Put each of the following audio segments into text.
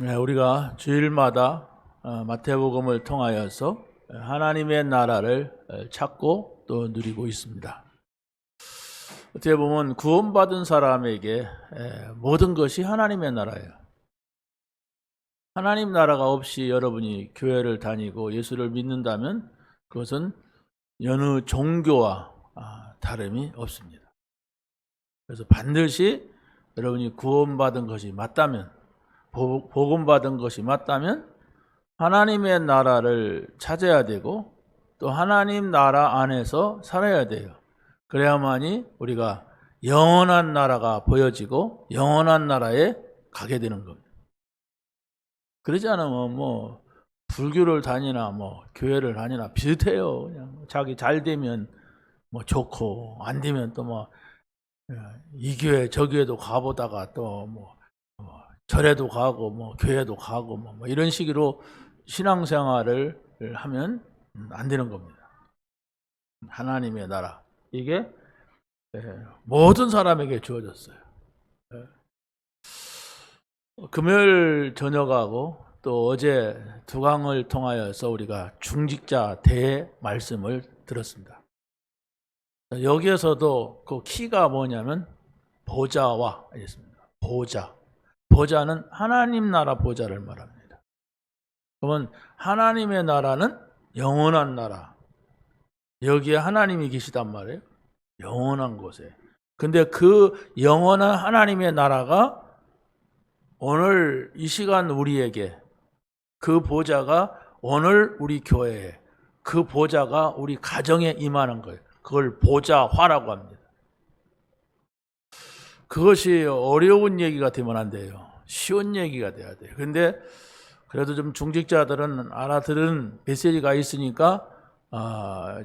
우리가 주일마다 마태복음을 통하여서 하나님의 나라를 찾고 또 누리고 있습니다. 어떻게 보면 구원받은 사람에게 모든 것이 하나님의 나라예요. 하나님 나라가 없이 여러분이 교회를 다니고 예수를 믿는다면 그것은 여느 종교와 다름이 없습니다. 그래서 반드시 여러분이 구원받은 것이 맞다면, 복음받은 것이 맞다면 하나님의 나라를 찾아야 되고 또 하나님 나라 안에서 살아야 돼요. 그래야만이 우리가 영원한 나라가 보여지고 영원한 나라에 가게 되는 겁니다. 그러지 않으면 불교를 다니나 교회를 다니나 비슷해요. 그냥 자기 잘 되면 좋고 안 되면 또 이 교회 저 교회도 가보다가 또 절에도 가고 교회도 가고 이런 식으로 신앙생활을 하면 안 되는 겁니다. 하나님의 나라 이게 모든 사람에게 주어졌어요. 금요일 저녁하고 또 어제 두 강을 통하여서 우리가 중직자 대 말씀을 들었습니다. 여기에서도 그 키가 뭐냐면 보좌와 있습니다. 보좌는 하나님 나라 보좌를 말합니다. 그러면 하나님의 나라는 영원한 나라. 여기에 하나님이 계시단 말이에요. 영원한 곳에. 근데 그 영원한 하나님의 나라가 오늘 이 시간 우리에게 그 보좌가 오늘 우리 교회에 그 보좌가 우리 가정에 임하는 거예요. 그걸 보좌화라고 합니다. 그것이 어려운 얘기가 되면 안 돼요. 쉬운 얘기가 돼야 돼요. 근데 그래도 좀 중직자들은 알아들은 메시지가 있으니까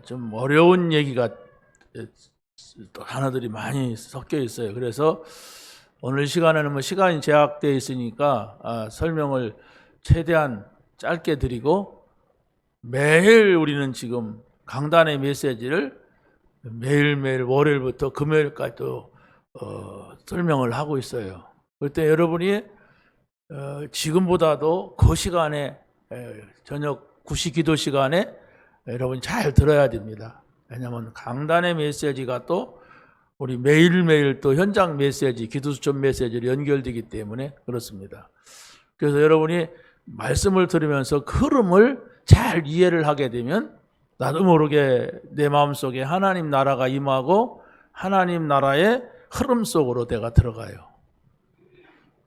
좀 어려운 얘기가 또 단어들이 많이 섞여 있어요. 그래서 오늘 시간에는 시간이 제약되어 있으니까 설명을 최대한 짧게 드리고 매일 우리는 지금 강단의 메시지를 매일매일 월요일부터 금요일까지 또 설명을 하고 있어요. 그때 여러분이 지금보다도 그 시간에 저녁 9시 기도 시간에 여러분이 잘 들어야 됩니다. 왜냐하면 강단의 메시지가 또 우리 매일매일 또 현장 메시지, 기도수첩 메시지로 연결되기 때문에 그렇습니다. 그래서 여러분이 말씀을 들으면서 그 흐름을 잘 이해를 하게 되면 나도 모르게 내 마음속에 하나님 나라가 임하고 하나님 나라의 흐름 속으로 내가 들어가요.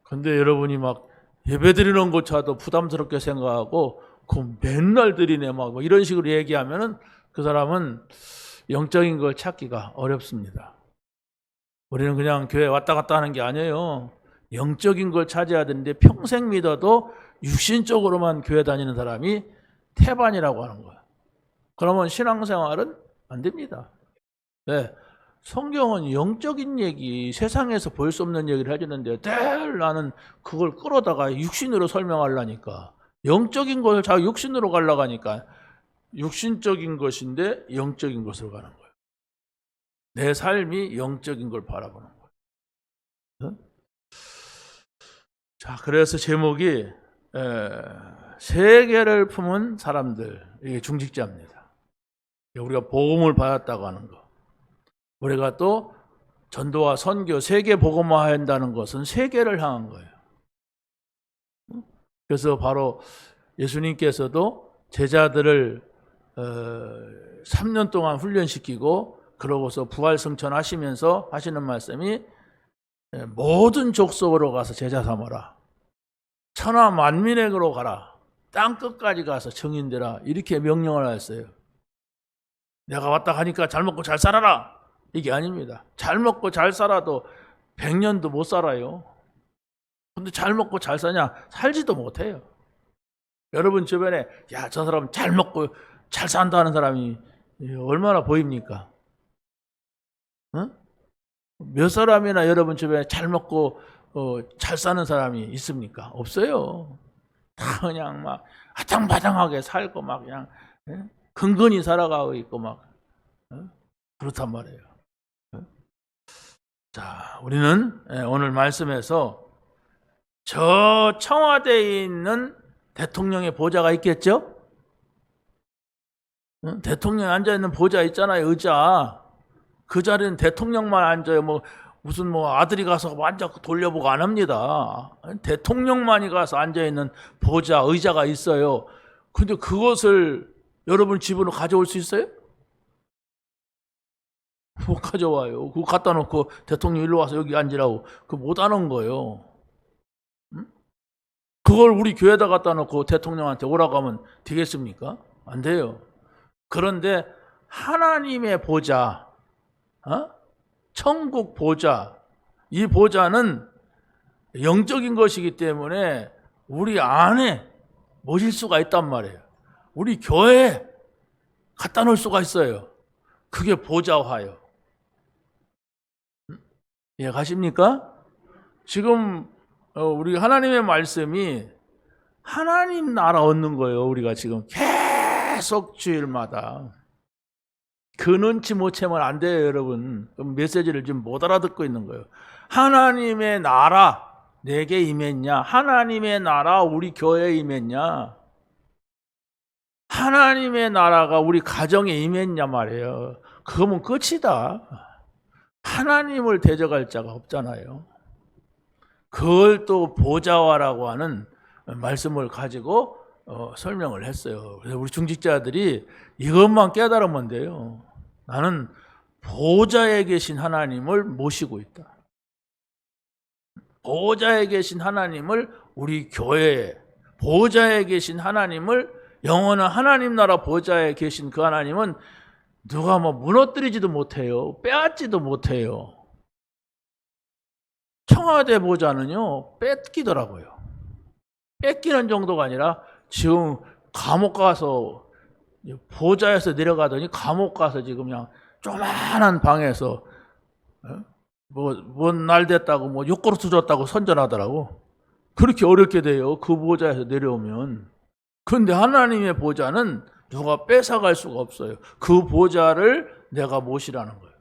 근데 여러분이 예배 드리는 것조차도 부담스럽게 생각하고 그 맨날 드리네 이런 식으로 얘기하면은 그 사람은 영적인 걸 찾기가 어렵습니다. 우리는 그냥 교회 왔다 갔다 하는 게 아니에요. 영적인 걸 찾아야 되는데 평생 믿어도 육신적으로만 교회 다니는 사람이 태반이라고 하는 거예요. 그러면 신앙생활은 안 됩니다. 네. 성경은 영적인 얘기, 세상에서 볼 수 없는 얘기를 해주는데 늘 나는 그걸 끌어다가 육신으로 설명하려니까 영적인 것을 자꾸 육신으로 가려고 하니까 육신적인 것인데 영적인 것으로 가는 거예요. 내 삶이 영적인 걸 바라보는 거예요. 자, 그래서 제목이 세계를 품은 사람들, 이게 중직자입니다. 우리가 복음을 받았다고 하는 거. 우리가 또 전도와 선교, 세계 복음화 한다는 것은 세계를 향한 거예요. 그래서 바로 예수님께서도 제자들을 3년 동안 훈련시키고 그러고서 부활승천하시면서 하시는 말씀이 모든 족속으로 가서 제자 삼아라. 천하 만민에게로 가라. 땅 끝까지 가서 증인되라. 이렇게 명령을 하셨어요. 내가 왔다 가니까 잘 먹고 잘 살아라. 이게 아닙니다. 잘 먹고 잘 살아도 100년도 못 살아요. 근데 잘 먹고 잘 사냐? 살지도 못해요. 여러분 주변에 저 사람 잘 먹고 잘 산다는 사람이 얼마나 보입니까? 몇 사람이나 여러분 주변에 잘 먹고 잘 사는 사람이 있습니까? 없어요. 다 그냥 아장바장하게 살고 그냥 근근히 살아가고 있고 그렇단 말이에요. 자, 우리는 오늘 말씀에서 저 청와대에 있는 대통령의 보좌가 있겠죠? 대통령이 앉아있는 보좌 있잖아요, 의자. 그 자리는 대통령만 앉아요. 무슨 아들이 가서 앉아 돌려보고 안 합니다. 대통령만이 가서 앉아있는 보좌, 의자가 있어요. 근데 그것을 여러분 집으로 가져올 수 있어요? 못 가져와요. 그거 갖다 놓고 대통령 일로 와서 여기 앉으라고. 그거 못 하는 거예요. 그걸 우리 교회에다 갖다 놓고 대통령한테 오라고 하면 되겠습니까? 안 돼요. 그런데 하나님의 보좌, 천국 보좌, 이 보좌는 영적인 것이기 때문에 우리 안에 모실 수가 있단 말이에요. 우리 교회에 갖다 놓을 수가 있어요. 그게 보좌화요. 예, 가십니까? 지금 우리 하나님의 말씀이 하나님 나라 얻는 거예요. 우리가 지금 계속 주일마다. 그 눈치 못 채면 안 돼요, 여러분. 메시지를 지금 못 알아듣고 있는 거예요. 하나님의 나라 내게 임했냐? 하나님의 나라 우리 교회에 임했냐? 하나님의 나라가 우리 가정에 임했냐 말이에요. 그거면 끝이다. 하나님을 대적할 자가 없잖아요. 그걸 또 보좌화라고 하는 말씀을 가지고 설명을 했어요. 그래서 우리 중직자들이 이것만 깨달으면 돼요. 나는 보좌에 계신 하나님을 모시고 있다. 보좌에 계신 하나님을 우리 교회에, 보좌에 계신 하나님을, 영원한 하나님 나라 보좌에 계신 그 하나님은 누가 무너뜨리지도 못해요. 빼앗지도 못해요. 청와대 보좌는요, 뺏기더라고요. 뺏기는 정도가 아니라 지금 감옥 가서 보좌에서 내려가더니 감옥 가서 지금 그냥 조그만한 방에서 뭔 날 됐다고 요구르트 줬다고 선전하더라고. 그렇게 어렵게 돼요. 그 보좌에서 내려오면. 그런데 하나님의 보좌는 누가 뺏어갈 수가 없어요. 그 보좌를 내가 모시라는 거예요.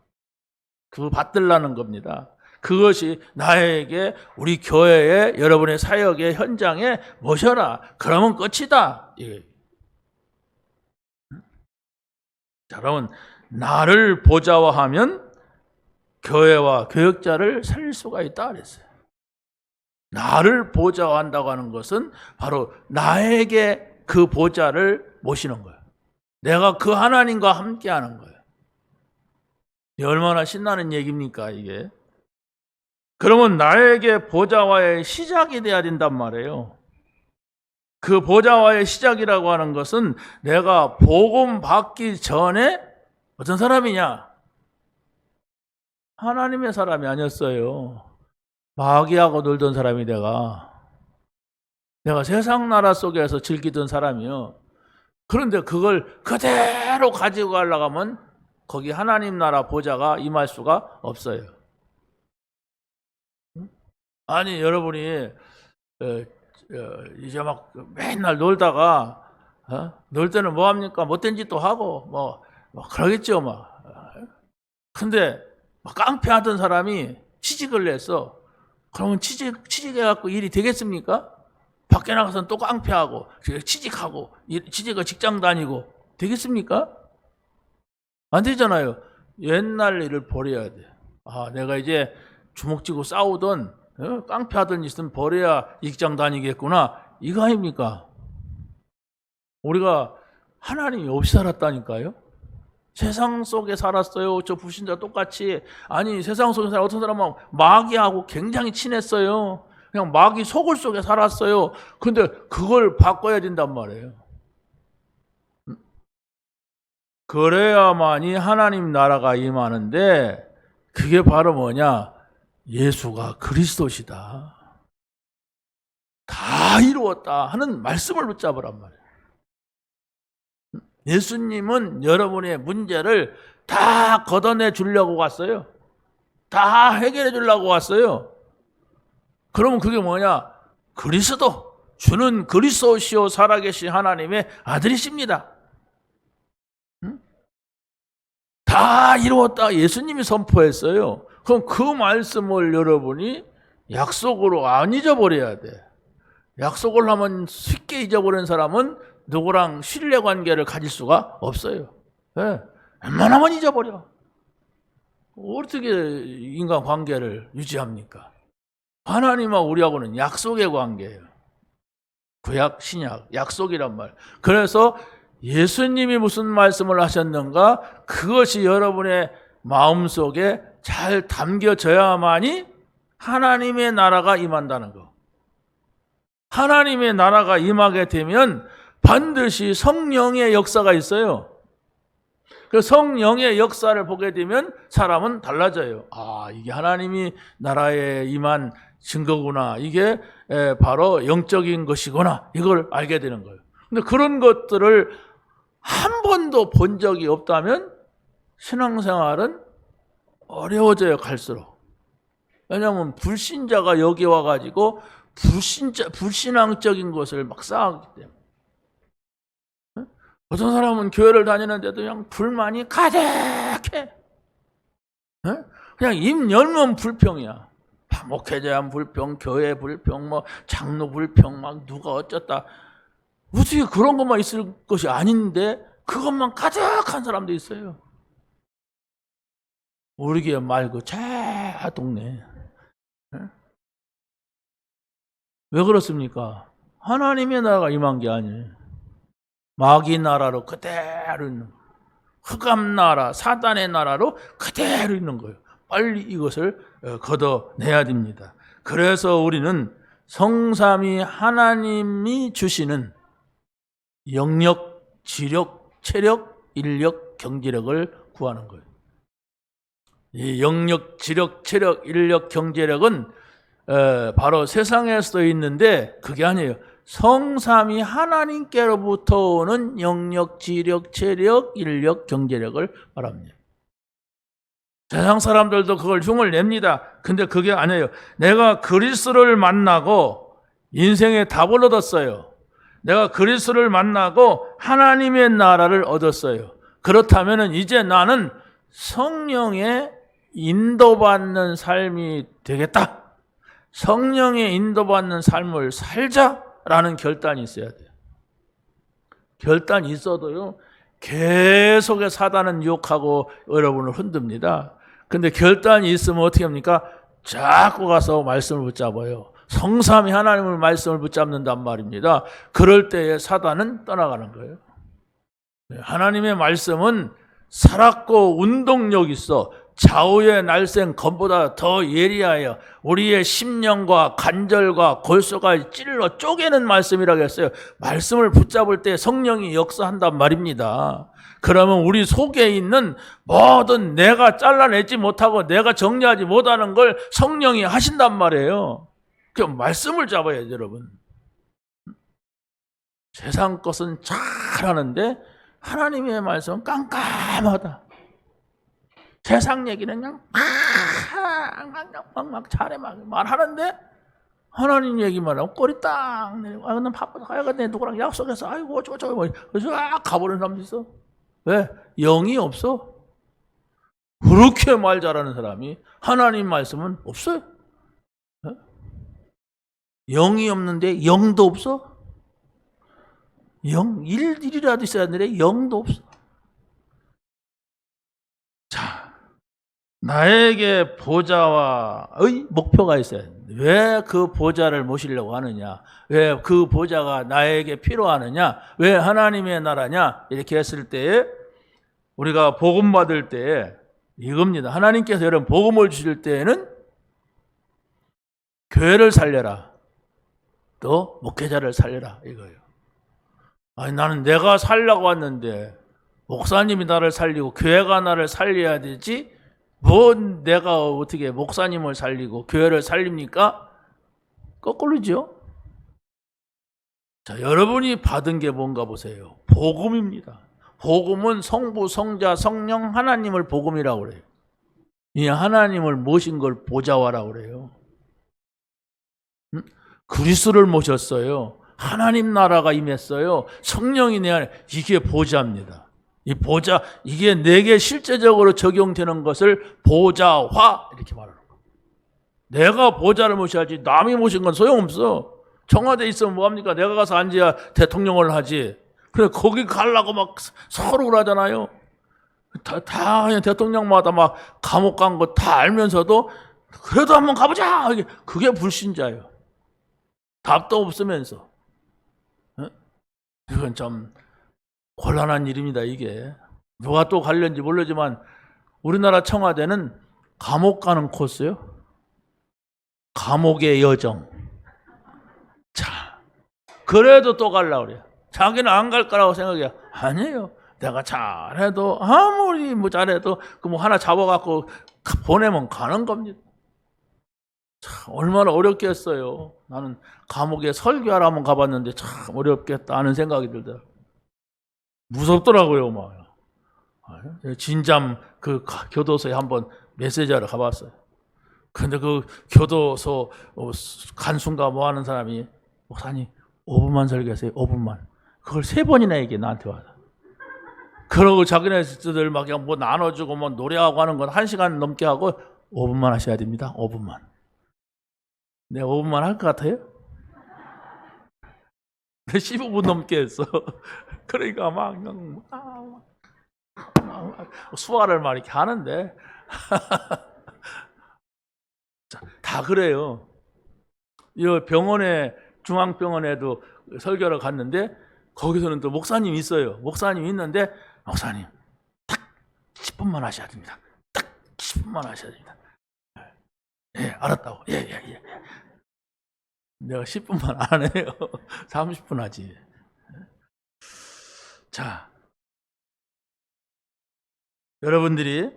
그거 받들라는 겁니다. 그것이 나에게 우리 교회에 여러분의 사역의 현장에 모셔라. 그러면 끝이다. 자, 그러면 나를 보좌화하면 교회와 교역자를 살릴 수가 있다 그랬어요. 나를 보좌화한다고 하는 것은 바로 나에게 그 보좌를 모시는 거예요. 내가 그 하나님과 함께하는 거예요. 얼마나 신나는 얘기입니까 이게. 그러면 나에게 보좌화의 시작이 돼야 된단 말이에요. 그 보좌화의 시작이라고 하는 것은 내가 복음 받기 전에 어떤 사람이냐? 하나님의 사람이 아니었어요. 마귀하고 놀던 사람이 내가 세상 나라 속에서 즐기던 사람이요. 그런데 그걸 그대로 가지고 가려고 하면 거기 하나님 나라 보좌가 임할 수가 없어요. 아니 여러분이 이제 막 맨날 놀다가 놀 때는 뭐 합니까? 못된 짓도 하고 그러겠죠 막. 근데 깡패하던 사람이 취직을 냈어. 그러면 취직해갖고 일이 되겠습니까? 밖에 나가서는 또 깡패하고 취직하고 취직을 직장 다니고 되겠습니까? 안 되잖아요. 옛날 일을 버려야 돼. 내가 이제 주먹 쥐고 싸우던 깡패하던 짓은 버려야 직장 다니겠구나. 이거 아닙니까? 우리가 하나님이 없이 살았다니까요. 세상 속에 살았어요. 저 불신자 똑같이. 아니 세상 속에 살아 어떤 사람은 마귀하고 굉장히 친했어요. 그냥 마귀 소굴 속에 살았어요. 근데 그걸 바꿔야 된단 말이에요. 그래야만이 하나님 나라가 임하는데 그게 바로 뭐냐? 예수가 그리스도시다. 다 이루었다 하는 말씀을 붙잡으란 말이에요. 예수님은 여러분의 문제를 다 걷어내 주려고 왔어요. 다 해결해 주려고 왔어요. 그러면 그게 뭐냐? 그리스도, 주는 그리스도시요 살아계신 하나님의 아들이십니다. 다 이루었다 예수님이 선포했어요. 그럼 그 말씀을 여러분이 약속으로 안 잊어버려야 돼. 약속을 하면 쉽게 잊어버리는 사람은 누구랑 신뢰관계를 가질 수가 없어요. 네. 웬만하면 잊어버려. 어떻게 인간관계를 유지합니까? 하나님하고 우리하고는 약속의 관계예요. 구약, 신약, 약속이란 말. 그래서 예수님이 무슨 말씀을 하셨는가? 그것이 여러분의 마음속에 잘 담겨져야만이 하나님의 나라가 임한다는 거. 하나님의 나라가 임하게 되면 반드시 성령의 역사가 있어요. 그 성령의 역사를 보게 되면 사람은 달라져요. 아, 이게 하나님이 나라에 임한 증거구나. 이게 바로 영적인 것이구나. 이걸 알게 되는 거예요. 근데 그런 것들을 한 번도 본 적이 없다면 신앙생활은 어려워져요, 갈수록. 왜냐하면 불신자가 여기 와가지고 불신앙적인 것을 막 쌓았기 때문에. 어떤 사람은 교회를 다니는데도 그냥 불만이 가득해. 그냥 입 열면 불평이야. 목회자 불평, 교회 불평, 뭐 장로 불평, 막 누가 어쩌다. 어떻게 그런 것만 있을 것이 아닌데 그것만 가득한 사람도 있어요. 우리 교회 말고 저 동네. 왜 그렇습니까? 하나님의 나라가 임한 게 아니에요. 마귀 나라로 그대로 있는 거예요. 흑암 나라, 사단의 나라로 그대로 있는 거예요. 빨리 이것을 걷어내야 됩니다. 그래서 우리는 성삼위 하나님이 주시는 영력, 지력, 체력, 인력, 경제력을 구하는 거예요. 이 영력, 지력, 체력, 인력, 경제력은 바로 세상에서도 있는데 그게 아니에요. 성삼위 하나님께로부터 오는 영력, 지력, 체력, 인력, 경제력을 말합니다. 세상 사람들도 그걸 흉을 냅니다. 근데 그게 아니에요. 내가 그리스도를 만나고 인생의 답을 얻었어요. 내가 그리스도를 만나고 하나님의 나라를 얻었어요. 그렇다면 이제 나는 성령의 인도받는 삶이 되겠다. 성령의 인도받는 삶을 살자라는 결단이 있어야 돼요. 결단이 있어도요, 계속의 사단은 유혹하고 여러분을 흔듭니다. 근데 결단이 있으면 어떻게 합니까? 자꾸 가서 말씀을 붙잡아요. 성삼위 하나님을 말씀을 붙잡는단 말입니다. 그럴 때에 사단은 떠나가는 거예요. 하나님의 말씀은 살았고 운동력 있어 좌우의 날쌘 검보다 더 예리하여 우리의 심령과 관절과 골수가 찔러 쪼개는 말씀이라고 했어요. 말씀을 붙잡을 때 성령이 역사한단 말입니다. 그러면 우리 속에 있는 모든 내가 잘라내지 못하고 내가 정리하지 못하는 걸 성령이 하신단 말이에요. 그 말씀을 잡아야죠, 여러분. 세상 것은 잘하는데 하나님의 말씀은 깜깜하다. 세상 얘기는 그냥 막 잘해 막 말하는데 하나님 얘기만 하고 꼬리 딱 내리고 난 바쁘다 가야겠네 누구랑 약속해서 아이고 저거 뭐 쫙 가버리는 사람도 있어. 왜? 영이 없어. 그렇게 말 잘하는 사람이 하나님 말씀은 없어요. 영이 없는데 영도 없어. 영 일이라도 있어야 되는데 영도 없어. 자. 나에게 보좌와의 목표가 있어요. 왜 그 보좌를 모시려고 하느냐? 왜 그 보좌가 나에게 필요하느냐? 왜 하나님의 나라냐? 이렇게 했을 때에 우리가 복음 받을 때에 이겁니다. 하나님께서 여러분 복음을 주실 때에는 교회를 살려라. 또 목회자를 살려라. 이거예요. 아니 나는 내가 살려고 왔는데 목사님이 나를 살리고 교회가 나를 살려야 되지 뭐 내가 어떻게 목사님을 살리고 교회를 살립니까? 거꾸로죠. 자, 여러분이 받은 게 뭔가 보세요. 복음입니다. 복음은 성부, 성자, 성령 하나님을 복음이라고 그래요. 이 하나님을 모신 걸 보좌와라고 그래요. 그리스도를 모셨어요. 하나님 나라가 임했어요. 성령이 내 안에 이게 보좌입니다. 이 보좌, 이게 내게 실제적으로 적용되는 것을 보좌화 이렇게 말하는 거예요. 내가 보좌를 모셔야지 남이 모신 건 소용없어. 청와대에 있으면 뭐합니까? 내가 가서 앉아야 대통령을 하지. 그래 거기 가려고 막 서로 그러잖아요. 다 그냥 대통령마다 막 감옥 간 거 다 알면서도 그래도 한번 가보자. 그게 불신자예요. 답도 없으면서. 이건 좀 곤란한 일입니다. 이게 누가 또 갈는지 모르지만 우리나라 청와대는 감옥 가는 코스요. 감옥의 여정. 자, 그래도 또 가려고 그래요. 자기는 안 갈 거라고 생각해요. 아니에요. 내가 잘해도 아무리 뭐 잘해도 그 뭐 하나 잡아갖고 보내면 가는 겁니다. 참 얼마나 어렵겠어요. 나는 감옥에 설교하러 한번 가봤는데 참 어렵겠다 하는 생각이 들더라고요. 무섭더라고요, 막. 진잠 그 교도소에 한번 메시지하러 가봤어요. 근데 그 교도소 간수인가 뭐 하는 사람이 목사님 5분만 설교하세요. 5분만. 그걸 3번이나 얘기해 나한테 와서. 그러고 자기네들 막 그냥 뭐 나눠주고 뭐 노래하고 하는 건 1시간 넘게 하고 5분만 하셔야 됩니다. 5분만. 내가 5분만 할 것 같아요? 15분 넘게 했어. 그러니까 막 그냥 수화를 막 이렇게 하는데 다 그래요. 이 병원에 중앙병원에도 설교를 갔는데 거기서는 또 목사님이 있어요. 목사님이 있는데 목사님 딱 10분만 하셔야 됩니다. 딱 10분만 하셔야 됩니다. 예, 알았다고. 예. 내가 10분만 안 해요. 30분 하지. 자, 여러분들이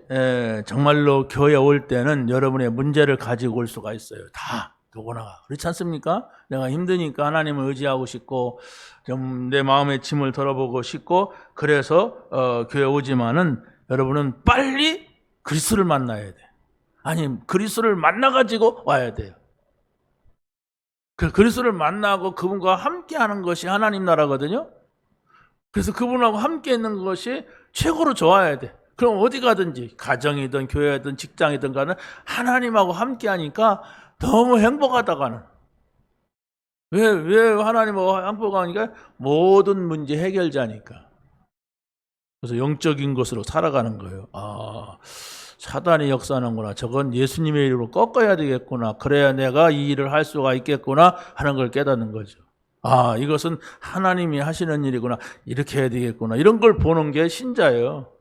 정말로 교회에 올 때는 여러분의 문제를 가지고 올 수가 있어요. 다 누구나 그렇지 않습니까? 내가 힘드니까 하나님을 의지하고 싶고 좀 내 마음의 짐을 덜어보고 싶고 그래서 교회 오지만은 여러분은 빨리 그리스도를 만나야 돼. 아니 그리스도를 만나가지고 와야 돼요. 그 그리스도를 만나고 그분과 함께하는 것이 하나님 나라거든요. 그래서 그분하고 함께 있는 것이 최고로 좋아야 돼. 그럼 어디 가든지 가정이든 교회든 직장이든 가는 하나님하고 함께하니까 너무 행복하다가는. 왜 하나님하고 행복하니까 모든 문제 해결자니까. 그래서 영적인 것으로 살아가는 거예요. 아, 사단이 역사하는구나. 저건 예수님의 이름으로 꺾어야 되겠구나. 그래야 내가 이 일을 할 수가 있겠구나 하는 걸 깨닫는 거죠. 아, 이것은 하나님이 하시는 일이구나. 이렇게 해야 되겠구나. 이런 걸 보는 게 신자예요.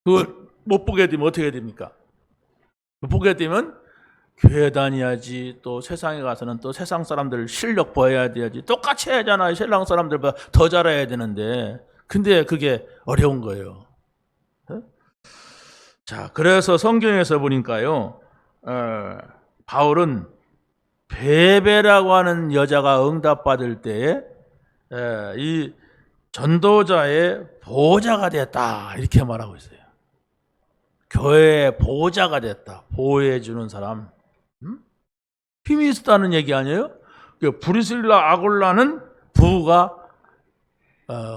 그걸 못 보게 되면 어떻게 됩니까? 못 보게 되면 교회 다녀야지, 또 세상에 가서는 또 세상 사람들 실력 보여야 돼야지. 똑같이 해야잖아요. 세상 사람들보다 더 잘해야 되는데. 근데 그게 어려운 거예요. 자, 그래서 성경에서 보니까요, 바울은 베베라고 하는 여자가 응답받을 때에 이 전도자의 보호자가 됐다 이렇게 말하고 있어요. 교회의 보호자가 됐다. 보호해 주는 사람. 힘이 있었다는 얘기 아니에요? 브리실라 아굴라는 부부가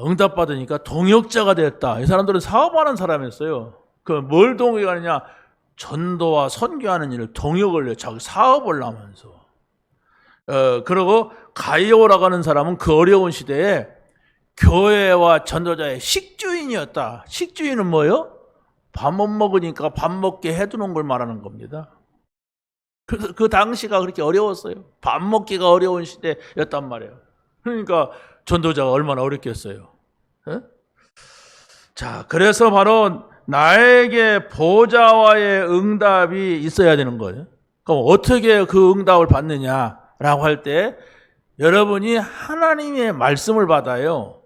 응답받으니까 동역자가 됐다. 이 사람들은 사업하는 사람이었어요. 그 뭘 동역하느냐? 전도와 선교하는 일을 동역을 해요. 자기 사업을 하면서. 그리고 가이오라고 하는 사람은 그 어려운 시대에 교회와 전도자의 식주인이었다. 식주인은 뭐예요? 밥 못 먹으니까 밥 먹게 해두는 걸 말하는 겁니다. 그래서 그 당시가 그렇게 어려웠어요. 밥 먹기가 어려운 시대였단 말이에요. 그러니까 전도자가 얼마나 어렵겠어요. 자, 그래서 바로 나에게 보호자와의 응답이 있어야 되는 거예요. 그럼 어떻게 그 응답을 받느냐라고 할 때 여러분이 하나님의 말씀을 받아요.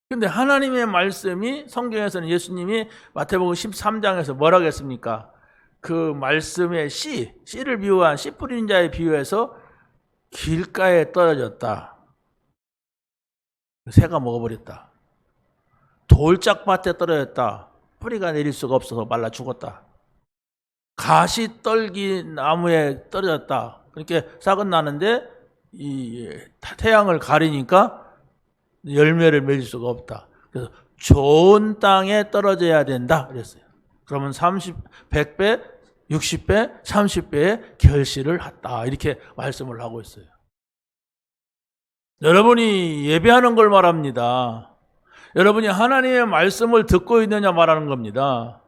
근데 하나님의 말씀이 성경에서는 예수님이 마태복음 13장에서 뭐라고 했습니까? 그 말씀의 씨를 비유한 씨 뿌리는 자에 비유해서 길가에 떨어졌다. 새가 먹어버렸다. 돌짝밭에 떨어졌다. 뿌리가 내릴 수가 없어서 말라 죽었다. 가시떨기 나무에 떨어졌다. 그렇게 싹은 나는데 이 태양을 가리니까 열매를 맺을 수가 없다. 그래서 좋은 땅에 떨어져야 된다 그랬어요. 그러면 100배, 60배, 30배의 결실을 했다. 이렇게 말씀을 하고 있어요. 여러분이 예배하는 걸 말합니다. 여러분이 하나님의 말씀을 듣고 있느냐 말하는 겁니다.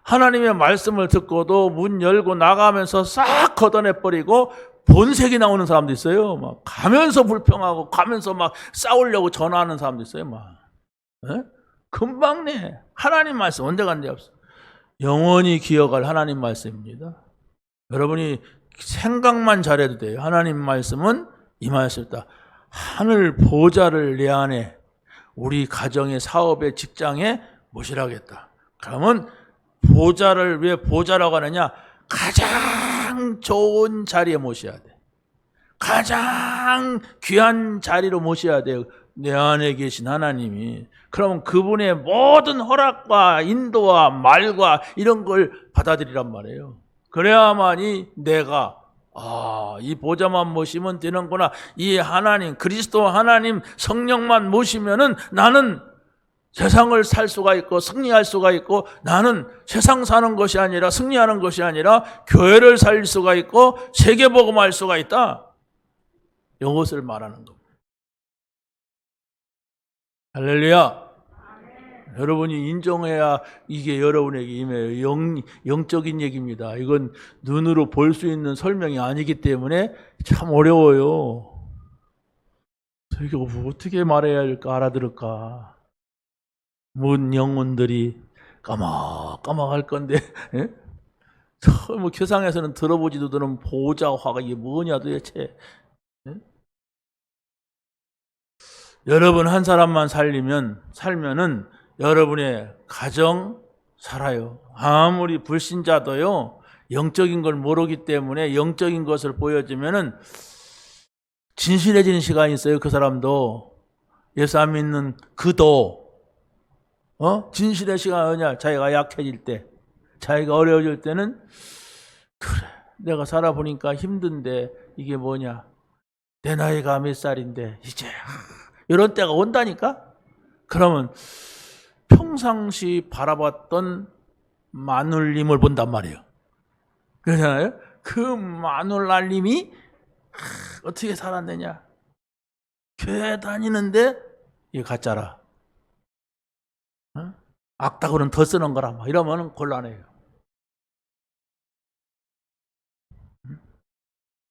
하나님의 말씀을 듣고도 문 열고 나가면서 싹 걷어내버리고 본색이 나오는 사람도 있어요. 막 가면서 불평하고 가면서 막 싸우려고 전화하는 사람도 있어요. 막 금방 내 하나님 말씀 언제 간데 없어. 영원히 기억할 하나님 말씀입니다. 여러분이 생각만 잘해도 돼요. 하나님 말씀은 임하였다. 하늘 보좌를 내 안에 우리 가정의 사업의 직장에 모시라겠다. 그러면 보좌를 왜 보좌라고 하느냐? 가장 좋은 자리에 모셔야 돼. 가장 귀한 자리로 모셔야 돼요. 내 안에 계신 하나님이. 그러면 그분의 모든 허락과 인도와 말과 이런 걸 받아들이란 말이에요. 그래야만이 내가 이 보좌만 모시면 되는구나. 이 하나님, 그리스도 하나님 성령만 모시면은 나는 세상을 살 수가 있고 승리할 수가 있고 나는 세상 사는 것이 아니라 승리하는 것이 아니라 교회를 살릴 수가 있고 세계복음할 수가 있다. 이것을 말하는 겁니다. 할렐루야. 여러분이 인정해야 이게 여러분에게 임해요. 영적인 얘기입니다. 이건 눈으로 볼 수 있는 설명이 아니기 때문에 참 어려워요. 이게 어떻게 말해야 할까 알아들을까. 문 영혼들이 까막까막할 건데 뭐 교상에서는 들어보지도 않은 보좌화가 이게 뭐냐 도대체. 여러분 한 사람만 살면은 여러분의 가정 살아요. 아무리 불신자도요 영적인 걸 모르기 때문에 영적인 것을 보여주면은 진실해지는 시간이 있어요. 그 사람도 예수 안 믿는 그도 진실의 시간 어냐? 자기가 약해질 때, 자기가 어려워질 때는 그래 내가 살아보니까 힘든데 이게 뭐냐? 내 나이가 몇 살인데 이제 이런 때가 온다니까? 그러면 평상시 바라봤던 마눌님을 본단 말이에요. 그렇잖아요? 그 마눌라님이 어떻게 살았느냐? 교회 다니는데 이게 가짜라. 악다구는 더 쓰는 거라 막 이러면 곤란해요.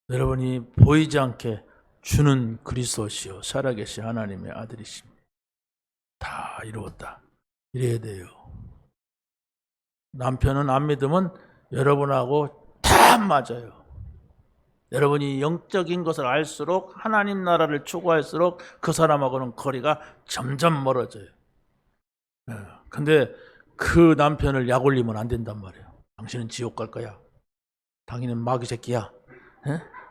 여러분이 보이지 않게 주는 그리스도시요 살아계신 하나님의 아들이십니다. 다 이루었다. 이래야 돼요. 남편은 안 믿으면 여러분하고 다 맞아요. 여러분이 영적인 것을 알수록 하나님 나라를 추구할수록 그 사람하고는 거리가 점점 멀어져요. 근데 그 남편을 약 올리면 안 된단 말이에요. 당신은 지옥 갈 거야. 당신은 마귀 새끼야.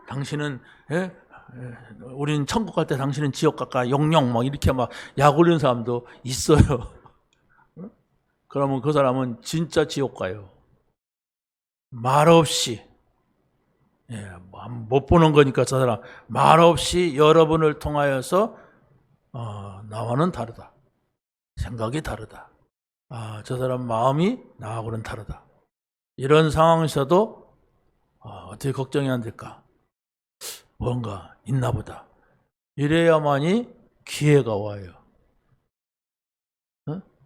당신은 우리는 천국 갈 때 당신은 지옥 갈까? 용용 막 이렇게 막 약 올리는 사람도 있어요. 그러면 그 사람은 진짜 지옥 가요. 말없이 못 보는 거니까 저 사람 말없이 여러분을 통하여서 나와는 다르다. 생각이 다르다. 저 사람 마음이 나하고는 다르다. 이런 상황에서도 어떻게 걱정이 안 될까? 뭔가 있나 보다. 이래야만이 기회가 와요.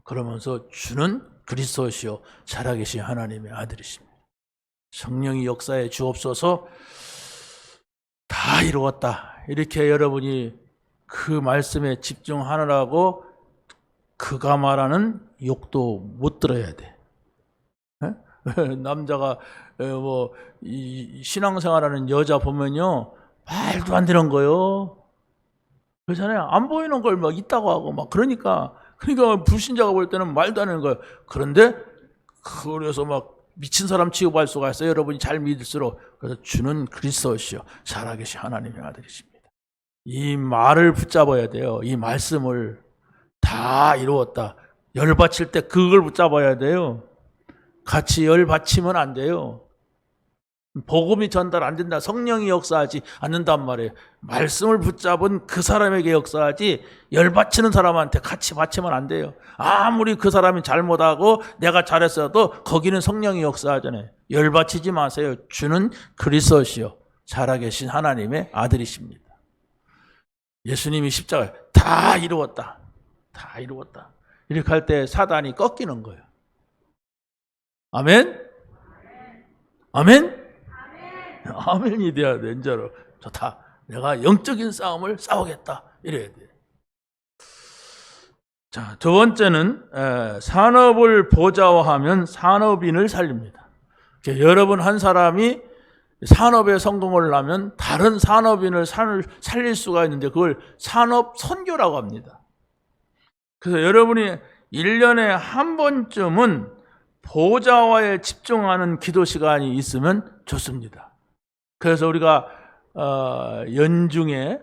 그러면서 주는 그리스도시요 살아계신 하나님의 아들이십니다. 성령이 역사에 주옵소서. 다 이루었다. 이렇게 여러분이 그 말씀에 집중하느라고 그가 말하는 욕도 못 들어야 돼. 남자가 이 신앙생활하는 여자 보면요 말도 안 되는 거요. 그렇잖아요. 안 보이는 걸 막 있다고 하고 막 그러니까 불신자가 볼 때는 말도 안 되는 거예요. 그런데 그래서 막 미친 사람 취급할 수가 있어요. 여러분이 잘 믿을수록. 그래서 주는 그리스도시요 살아계신 하나님의 아들이십니다. 이 말을 붙잡아야 돼요. 이 말씀을 다 이루었다. 열 바칠 때 그걸 붙잡아야 돼요. 같이 열 바치면 안 돼요. 복음이 전달 안 된다. 성령이 역사하지 않는단 말이에요. 말씀을 붙잡은 그 사람에게 역사하지 열바치는 사람한테 같이 바치면 안 돼요. 아무리 그 사람이 잘못하고 내가 잘했어도 거기는 성령이 역사하잖아요. 열바치지 마세요. 주는 그리스도시요 살아계신 하나님의 아들이십니다. 예수님이 십자가에 다 이루었다. 다 이루었다. 이렇게 할 때 사단이 꺾이는 거예요. 아멘? 아멘? 아멘이 돼야 돼. 진짜로 좋다. 내가 영적인 싸움을 싸우겠다. 이래야 돼. 자, 두 번째는 산업을 보좌화하면 산업인을 살립니다. 여러분 한 사람이 산업에 성공을 하면 다른 산업인을 살릴 수가 있는데 그걸 산업 선교라고 합니다. 그래서 여러분이 1년에 한 번쯤은 보좌화에 집중하는 기도 시간이 있으면 좋습니다. 그래서 우리가 연중에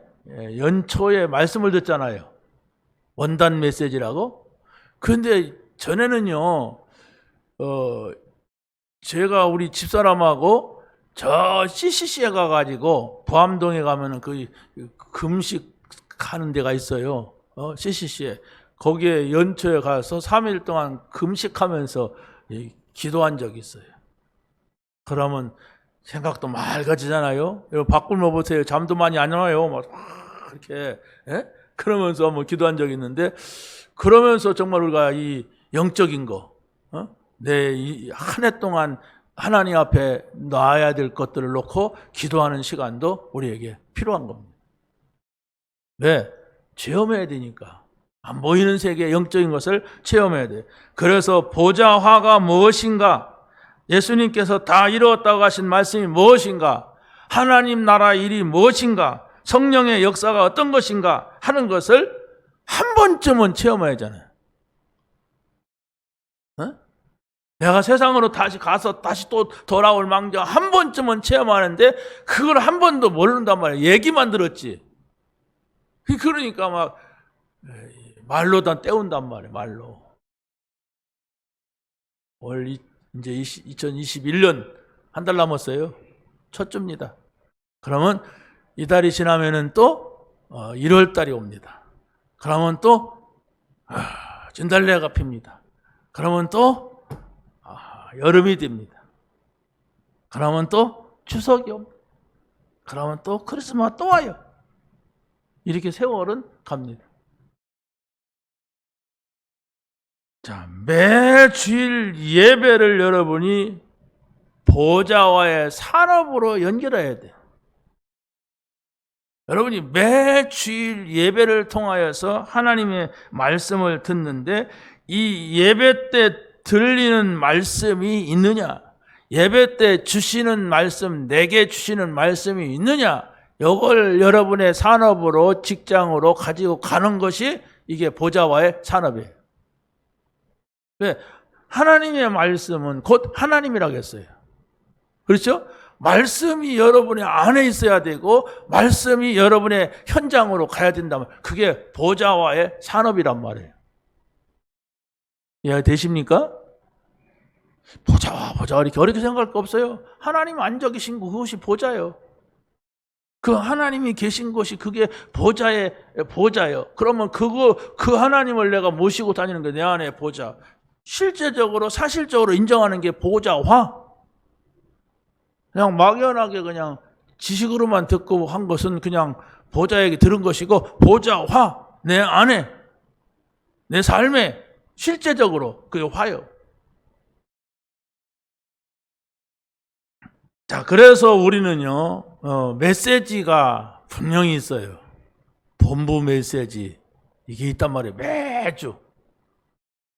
연초에 말씀을 듣잖아요. 원단 메시지라고. 그런데 전에는요, 제가 우리 집사람하고 저 CCC에 가가지고 보암동에 가면은 그 금식 하는 데가 있어요. CCC에. 거기에 연초에 가서 3일 동안 금식하면서 기도한 적이 있어요. 그러면 생각도 맑아지잖아요. 밖을 보세요. 잠도 많이 안 와요. 막 이렇게 그러면서 기도한 적이 있는데, 그러면서 정말 우리가 이 영적인 거, 내 한 해 동안 하나님 앞에 놔야 될 것들을 놓고 기도하는 시간도 우리에게 필요한 겁니다. 왜? 체험해야 되니까. 안 보이는 세계 영적인 것을 체험해야 돼. 그래서 보좌화가 무엇인가? 예수님께서 다 이루었다고 하신 말씀이 무엇인가? 하나님 나라 일이 무엇인가? 성령의 역사가 어떤 것인가? 하는 것을 한 번쯤은 체험해야 하잖아요. 내가 세상으로 다시 가서 다시 또 돌아올 망정 한 번쯤은 체험하는데 그걸 한 번도 모른단 말이에요. 얘기만 들었지. 그러니까 막 말로 다 때운단 말이에요. 말로. 이제 2021년 한 달 남았어요. 첫 주입니다. 그러면 이달이 지나면은 또 1월 달이 옵니다. 그러면 또 진달래가 핍니다. 그러면 또 여름이 됩니다. 그러면 또 추석이 옵니다. 그러면 또 크리스마스 또 와요. 이렇게 세월은 갑니다. 자, 매 주일 예배를 여러분이 보좌와의 산업으로 연결해야 돼요. 여러분이 매 주일 예배를 통하여서 하나님의 말씀을 듣는데 이 예배 때 들리는 말씀이 있느냐? 예배 때 주시는 말씀, 내게 주시는 말씀이 있느냐? 이걸 여러분의 산업으로, 직장으로 가지고 가는 것이 이게 보좌와의 산업이에요. 왜? 하나님의 말씀은 곧 하나님이라고 했어요. 그렇죠? 말씀이 여러분의 안에 있어야 되고 말씀이 여러분의 현장으로 가야 된다면 그게 보좌와의 산업이란 말이에요. 이해가 되십니까? 보좌 이렇게 어렵게 생각할 거 없어요. 하나님 앉아 계신 그것이 보좌예요. 그 하나님이 계신 것이 그게 보좌예요. 그러면 그 하나님을 내가 모시고 다니는 게 내 안에 보좌. 실제적으로 사실적으로 인정하는 게 보좌화. 그냥 막연하게 그냥 지식으로만 듣고 한 것은 그냥 보좌 얘기 들은 것이고 보좌화. 내 안에 내 삶에 실제적으로 그게 화요. 자, 그래서 우리는요, 메시지가 분명히 있어요. 본부 메시지. 이게 있단 말이에요. 매주.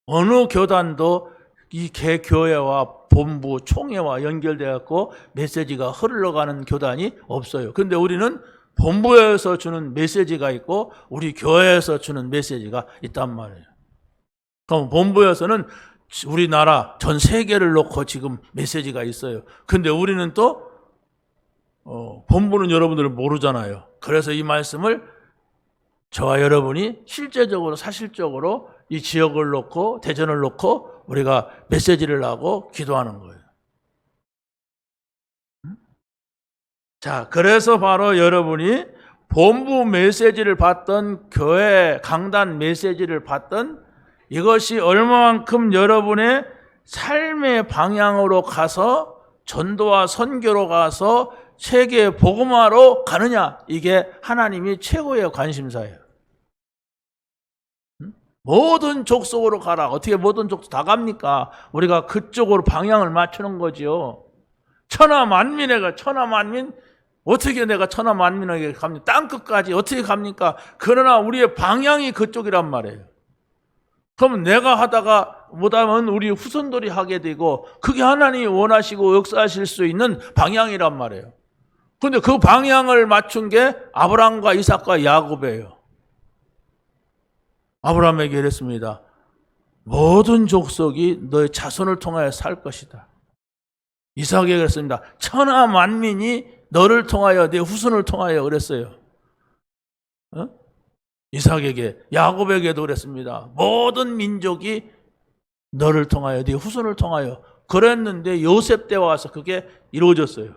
어느 교단도 이 개교회와 본부, 총회와 연결되었고 메시지가 흘러가는 교단이 없어요. 그런데 우리는 본부에서 주는 메시지가 있고 우리 교회에서 주는 메시지가 있단 말이에요. 그럼 본부에서는 우리나라 전 세계를 놓고 지금 메시지가 있어요. 근데 우리는 또 본부는 여러분들은 모르잖아요. 그래서 이 말씀을 저와 여러분이 실제적으로 사실적으로 이 지역을 놓고 대전을 놓고 우리가 메시지를 하고 기도하는 거예요. 자, 그래서 바로 여러분이 본부 메시지를 받던 교회 강단 메시지를 받던 이것이 얼마만큼 여러분의 삶의 방향으로 가서 전도와 선교로 가서 세계 복음화로 가느냐, 이게 하나님이 최고의 관심사예요. 모든 족속으로 가라. 어떻게 모든 족속 다 갑니까? 우리가 그쪽으로 방향을 맞추는 거지요. 천하만민 어떻게 내가 천하만민에게 갑니까? 땅끝까지 어떻게 갑니까? 그러나 우리의 방향이 그쪽이란 말이에요. 그럼 내가 하다가 못하면 우리 후손들이 하게 되고 그게 하나님이 원하시고 역사하실 수 있는 방향이란 말이에요. 그런데 그 방향을 맞춘 게 아브라함과 이삭과 야곱이에요. 아브라함에게 이랬습니다. 모든 족속이 너의 자손을 통하여 살 것이다. 이삭에게 그랬습니다. 천하 만민이 너를 통하여 내 후손을 통하여 그랬어요. 이삭에게, 야곱에게도 그랬습니다. 모든 민족이 너를 통하여 네 후손을 통하여 그랬는데 요셉 때 와서 그게 이루어졌어요.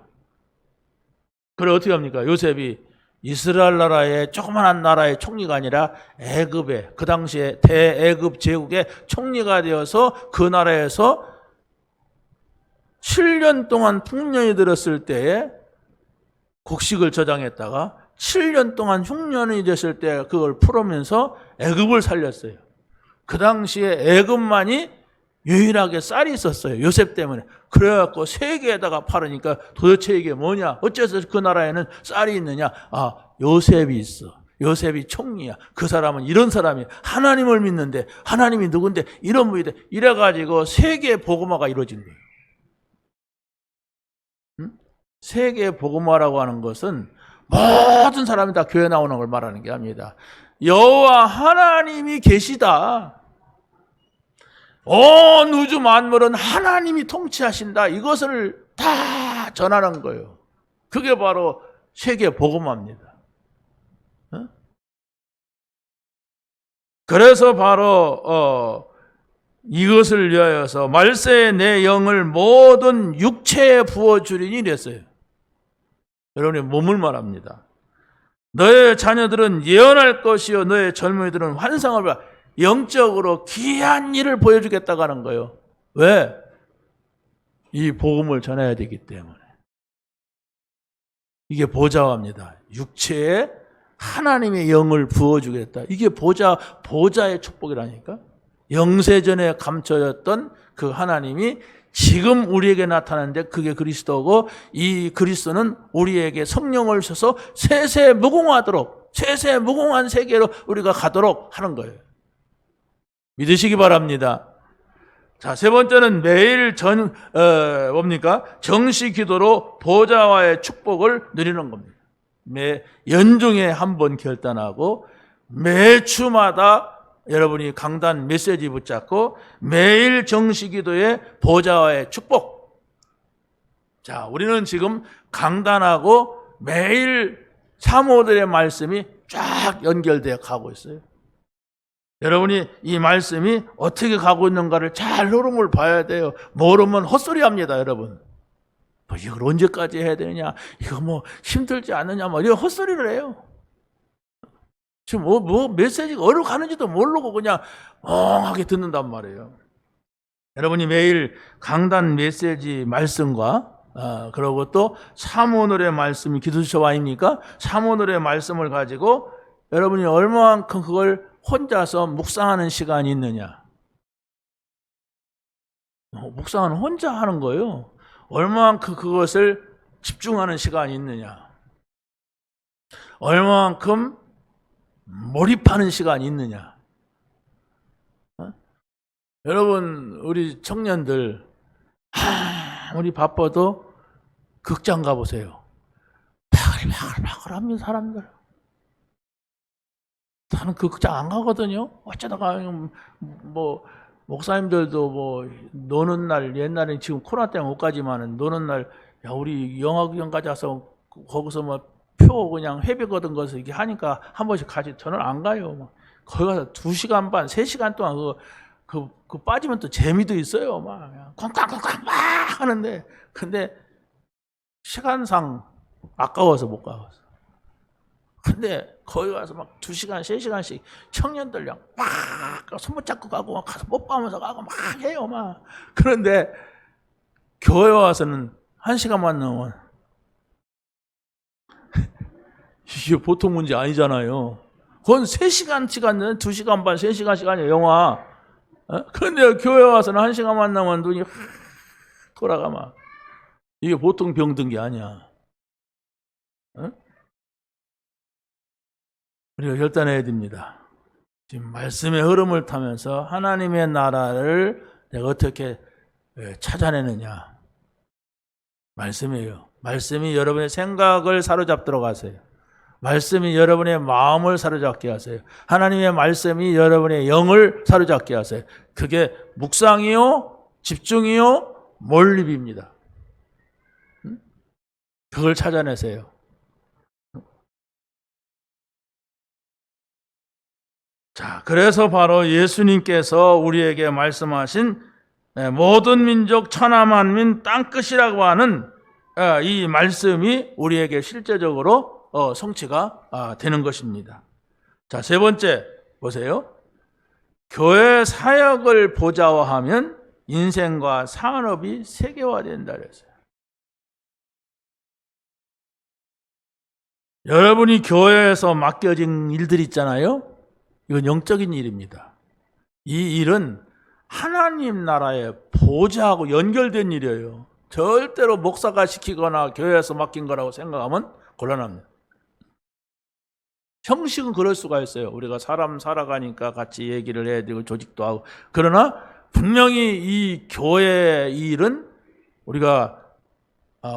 그래 어떻게 합니까? 요셉이 이스라엘 나라의 조그만한 나라의 총리가 아니라 애굽의 그 당시에 대애굽 제국의 총리가 되어서 그 나라에서 7년 동안 풍년이 들었을 때에 곡식을 저장했다가 7년 동안 흉년이 됐을 때 그걸 풀으면서 애굽을 살렸어요. 그 당시에 애굽만이 유일하게 쌀이 있었어요. 요셉 때문에. 그래갖고 세계에다가 팔으니까 도대체 이게 뭐냐? 어째서 그 나라에는 쌀이 있느냐? 아, 요셉이 있어. 요셉이 총리야. 그 사람은 이런 사람이야. 하나님을 믿는데 하나님이 누군데 이런 분이 돼. 이래가지고 세계 복음화가 이루어진 거예요. 세계 복음화라고 하는 것은 모든 사람이 다 교회 나오는 걸 말하는 게 아닙니다. 여호와 하나님이 계시다. 온 우주 만물은 하나님이 통치하신다. 이것을 다 전하는 거예요. 그게 바로 세계 복음화입니다. 그래서 바로 이것을 위하여서 말세에 내 영을 모든 육체에 부어주리니 이랬어요. 여러분의 몸을 말합니다. 너의 자녀들은 예언할 것이요 너의 젊은이들은 환상을 봐. 영적으로 귀한 일을 보여주겠다고 하는 거예요. 왜? 이 복음을 전해야 되기 때문에. 이게 보좌입니다. 육체에 하나님의 영을 부어주겠다. 이게 보좌의 축복이라니까. 영세전에 감춰졌던 그 하나님이 지금 우리에게 나타나는데 그게 그리스도고 이 그리스도는 우리에게 성령을 주셔서 세세무궁하도록 세세무궁한 세계로 우리가 가도록 하는 거예요. 믿으시기 바랍니다. 자, 세 번째는 매일 정시 기도로 보좌와의 축복을 누리는 겁니다. 연중에 한 번 결단하고 매주마다 여러분이 강단 메시지 붙잡고 매일 정시 기도에 보좌와의 축복. 자, 우리는 지금 강단하고 매일 사모들의 말씀이 쫙 연결되어 가고 있어요. 여러분이 이 말씀이 어떻게 가고 있는가를 잘 흐름을 봐야 돼요. 모르면 헛소리합니다, 여러분. 뭐 이걸 언제까지 해야 되느냐? 이거 뭐 힘들지 않느냐? 뭐 이런 헛소리를 해요. 지금 메시지가 어디로 가는지도 모르고 그냥 멍하게 듣는단 말이에요. 여러분이 매일 강단 메시지 말씀과 그리고 또 사모늘의 말씀이 기도처 아닙니까? 사모늘의 말씀을 가지고 여러분이 얼마만큼 그걸 혼자서 묵상하는 시간이 있느냐? 묵상은 혼자 하는 거예요. 얼마만큼 그것을 집중하는 시간이 있느냐? 얼마만큼 몰입하는 시간이 있느냐? 여러분, 우리 청년들 아무리 바빠도 극장 가보세요. 바글바글 합니다, 사람들. 나는 그 극장 안 가거든요. 어쩌다가 뭐 목사님들도 뭐 노는 날, 옛날엔 지금 코로나 때문에 못 가지만은 노는 날, 야 우리 영화구경 가자서 거기서 뭐 표 그냥 회비 거둔 것을 이렇게 하니까 한 번씩 가지. 저는 안 가요. 거기 가서 2시간 반, 3시간 동안 그 빠지면 또 재미도 있어요. 막 콩깍콩깍 막 하는데, 근데 시간상 아까워서 못 가봤어. 근데 거기 가서 막 2시간, 3시간씩 청년들랑 막 손 붙잡고 가고 막 가서 뽀뽀하면서 가고 막 해요, 막. 그런데 교회 와서는 1시간만 넘으면 이게 보통 문제 아니잖아요. 그건 3시간씩 하는 2시간 반, 3시간씩 하냐, 영화. 그런데 교회 와서는 1시간만 넘으면 눈이 확 돌아가 막. 이게 보통 병든 게 아니야. 우리가 결단해야 됩니다. 지금 말씀의 흐름을 타면서 하나님의 나라를 내가 어떻게 찾아내느냐. 말씀이에요. 말씀이 여러분의 생각을 사로잡도록 하세요. 말씀이 여러분의 마음을 사로잡게 하세요. 하나님의 말씀이 여러분의 영을 사로잡게 하세요. 그게 묵상이요, 집중이요, 몰입입니다. 그걸 찾아내세요. 자, 그래서 바로 예수님께서 우리에게 말씀하신 모든 민족 천하만민 땅끝이라고 하는 이 말씀이 우리에게 실제적으로 성취가 되는 것입니다. 자, 3번째 보세요. 교회 사역을 보좌화하면 인생과 산업이 세계화된다 그랬어요. 여러분이 교회에서 맡겨진 일들 있잖아요. 이건 영적인 일입니다. 이 일은 하나님 나라의 보좌하고 연결된 일이에요. 절대로 목사가 시키거나 교회에서 맡긴 거라고 생각하면 곤란합니다. 형식은 그럴 수가 있어요. 우리가 사람 살아가니까 같이 얘기를 해야 되고 조직도 하고. 그러나 분명히 이 교회의 일은 우리가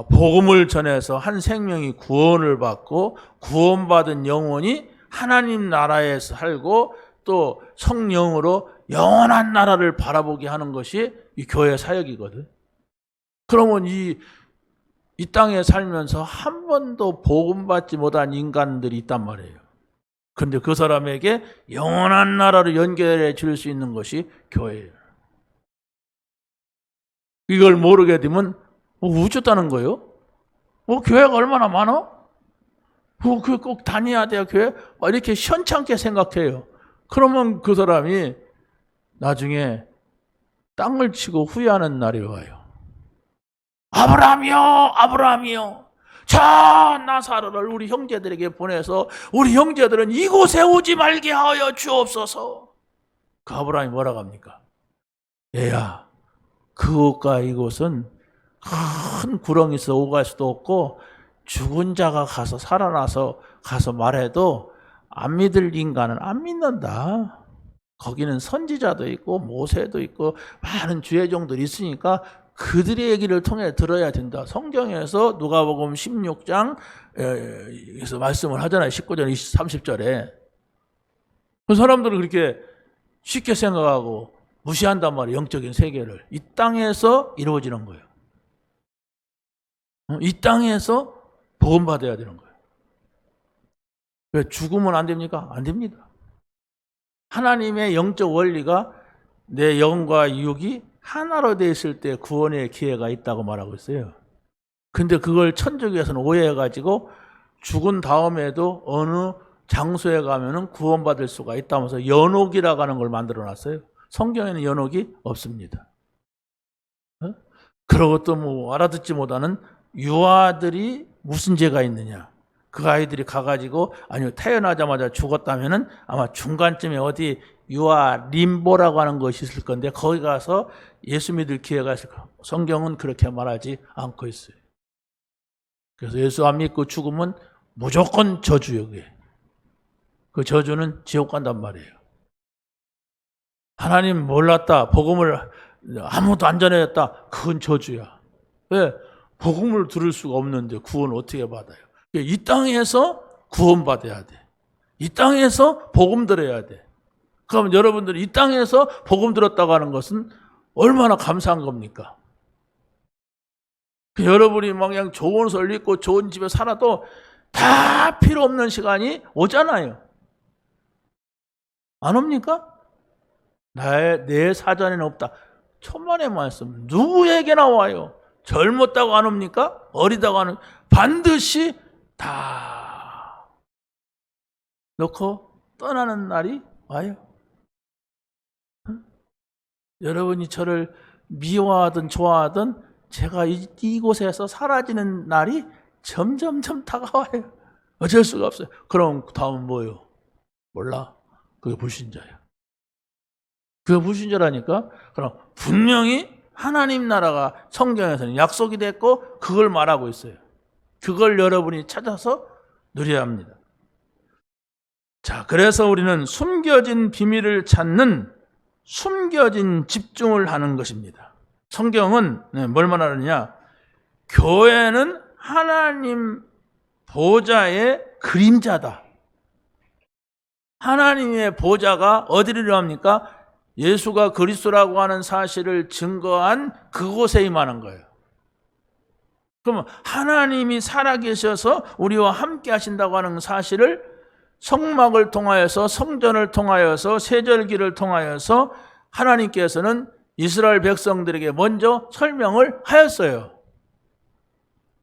복음을 전해서 한 생명이 구원을 받고 구원받은 영혼이 하나님 나라에 살고 또 성령으로 영원한 나라를 바라보게 하는 것이 이 교회 사역이거든. 그러면 이 땅에 살면서 한 번도 복음 받지 못한 인간들이 있단 말이에요. 그런데 그 사람에게 영원한 나라로 연결해 줄 수 있는 것이 교회예요. 이걸 모르게 되면 우쭈다는 거예요. 교회가 얼마나 많아? 교회 꼭 다녀야 돼요, 교회? 이렇게 현찮게 생각해요. 그러면 그 사람이 나중에 땅을 치고 후회하는 날이 와요. 아브라함이요, 아브라함이요. 저 나사로를 우리 형제들에게 보내서 우리 형제들은 이곳에 오지 말게 하여 주옵소서. 그 아브라함이 뭐라고 합니까? 얘야, 그곳과 이곳은 큰 구렁이 있어 오갈 수도 없고 죽은 자가 가서 살아나서 가서 말해도 안 믿을 인간은 안 믿는다. 거기는 선지자도 있고 모세도 있고 많은 주의종들이 있으니까 그들의 얘기를 통해 들어야 된다. 성경에서 누가복음 16장에서 말씀을 하잖아요. 19절, 30절에. 그 사람들은 그렇게 쉽게 생각하고 무시한단 말이에요. 영적인 세계를. 이 땅에서 이루어지는 거예요. 이 땅에서 복음 받아야 되는 거예요. 왜 죽으면 안 됩니까? 안 됩니다. 하나님의 영적 원리가 내 영과 육이 하나로 되어 있을 때 구원의 기회가 있다고 말하고 있어요. 근데 그걸 천주교에서는 오해해가지고 죽은 다음에도 어느 장소에 가면은 구원받을 수가 있다면서 연옥이라고 하는 걸 만들어 놨어요. 성경에는 연옥이 없습니다. 그러고 또 알아듣지 못하는 유아들이 무슨 죄가 있느냐. 그 아이들이 가가지고 아니요 태어나자마자 죽었다면은 아마 중간쯤에 어디 유아 림보라고 하는 것이 있을 건데 거기 가서 예수 믿을 기회가 있을 거예요. 성경은 그렇게 말하지 않고 있어요. 그래서 예수 안 믿고 죽으면 무조건 저주예요. 그 저주는 지옥 간단 말이에요. 하나님 몰랐다, 복음을 아무도 안 전해졌다, 그건 저주야. 왜? 복음을 들을 수가 없는데 구원을 어떻게 받아요? 이 땅에서 구원받아야 돼. 이 땅에서 복음 들어야 돼. 그럼 여러분들이 이 땅에서 복음 들었다고 하는 것은 얼마나 감사한 겁니까? 여러분이 막 그냥 좋은 옷을 입고 좋은 집에 살아도 다 필요 없는 시간이 오잖아요. 안 옵니까? 내 사전에는 없다. 천만의 말씀. 누구에게나 와요. 젊었다고 안 옵니까? 어리다고 안 옵니까? 반드시 다 놓고 떠나는 날이 와요. 여러분이 저를 미워하든 좋아하든 제가 이곳에서 사라지는 날이 점점점 다가와요. 어쩔 수가 없어요. 그럼 다음은 뭐예요? 몰라. 그게 불신자예요. 그게 불신자라니까. 그럼 분명히 하나님 나라가 성경에서는 약속이 됐고 그걸 말하고 있어요. 그걸 여러분이 찾아서 누려야 합니다. 자, 그래서 우리는 숨겨진 비밀을 찾는 숨겨진 집중을 하는 것입니다. 성경은 뭘 말하느냐? 교회는 하나님 보좌의 그림자다. 하나님의 보좌가 어디로 합니까? 예수가 그리스도라고 하는 사실을 증거한 그곳에 임하는 거예요. 그러면 하나님이 살아계셔서 우리와 함께 하신다고 하는 사실을 성막을 통하여서 성전을 통하여서 세절기를 통하여서 하나님께서는 이스라엘 백성들에게 먼저 설명을 하였어요.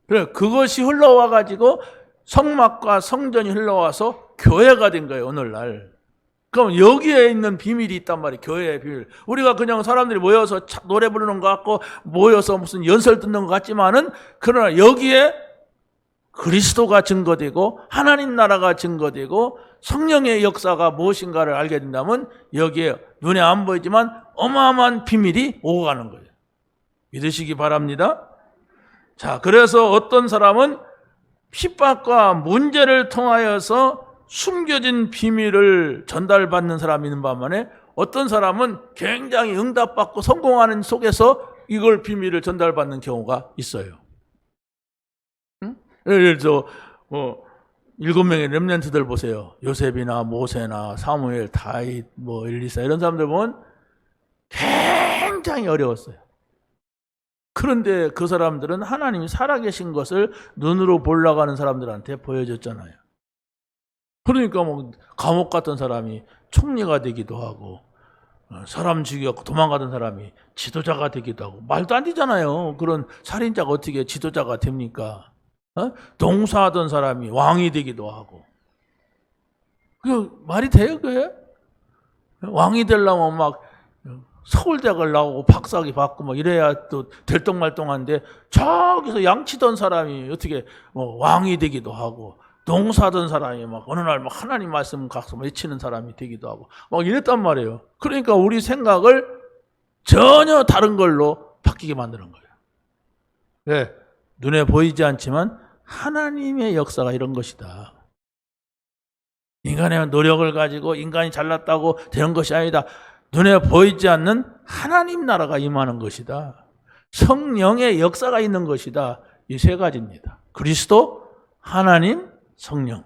그래, 그것이 흘러와 가지고 성막과 성전이 흘러와서 교회가 된 거예요, 오늘날. 그럼 여기에 있는 비밀이 있단 말이에요, 교회의 비밀. 우리가 그냥 사람들이 모여서 노래 부르는 것 같고 모여서 무슨 연설 듣는 것 같지만은 그러나 여기에 그리스도가 증거되고 하나님 나라가 증거되고 성령의 역사가 무엇인가를 알게 된다면 여기에 눈에 안 보이지만 어마어마한 비밀이 오고 가는 거예요. 믿으시기 바랍니다. 자, 그래서 어떤 사람은 핍박과 문제를 통하여서 숨겨진 비밀을 전달받는 사람이 있는 반면에 어떤 사람은 굉장히 응답받고 성공하는 속에서 이걸 비밀을 전달받는 경우가 있어요. 예를 들어 7명의 렘넌트들 보세요. 요셉이나 모세나 사무엘, 다윗, 엘리사 이런 사람들 보면 굉장히 어려웠어요. 그런데 그 사람들은 하나님이 살아계신 것을 눈으로 보려고 하는 사람들한테 보여줬잖아요. 그러니까 감옥 갔던 사람이 총리가 되기도 하고 사람 죽여갖고 도망가던 사람이 지도자가 되기도 하고 말도 안 되잖아요. 그런 살인자가 어떻게 지도자가 됩니까? 농사하던 사람이 왕이 되기도 하고. 그 말이 돼요, 그게? 왕이 되려면 막 서울대학을 나오고 박사학위 받고 막 이래야 또 들똥말똥한데 저기서 양치던 사람이 어떻게 왕이 되기도 하고 농사하던 사람이 막 어느 날 막 하나님 말씀 가서 외치는 사람이 되기도 하고 막 이랬단 말이에요. 그러니까 우리 생각을 전혀 다른 걸로 바뀌게 만드는 거예요. 왜? 눈에 보이지 않지만 하나님의 역사가 이런 것이다. 인간의 노력을 가지고 인간이 잘났다고 되는 것이 아니다. 눈에 보이지 않는 하나님 나라가 임하는 것이다. 성령의 역사가 있는 것이다. 이 세 가지입니다. 그리스도, 하나님, 성령.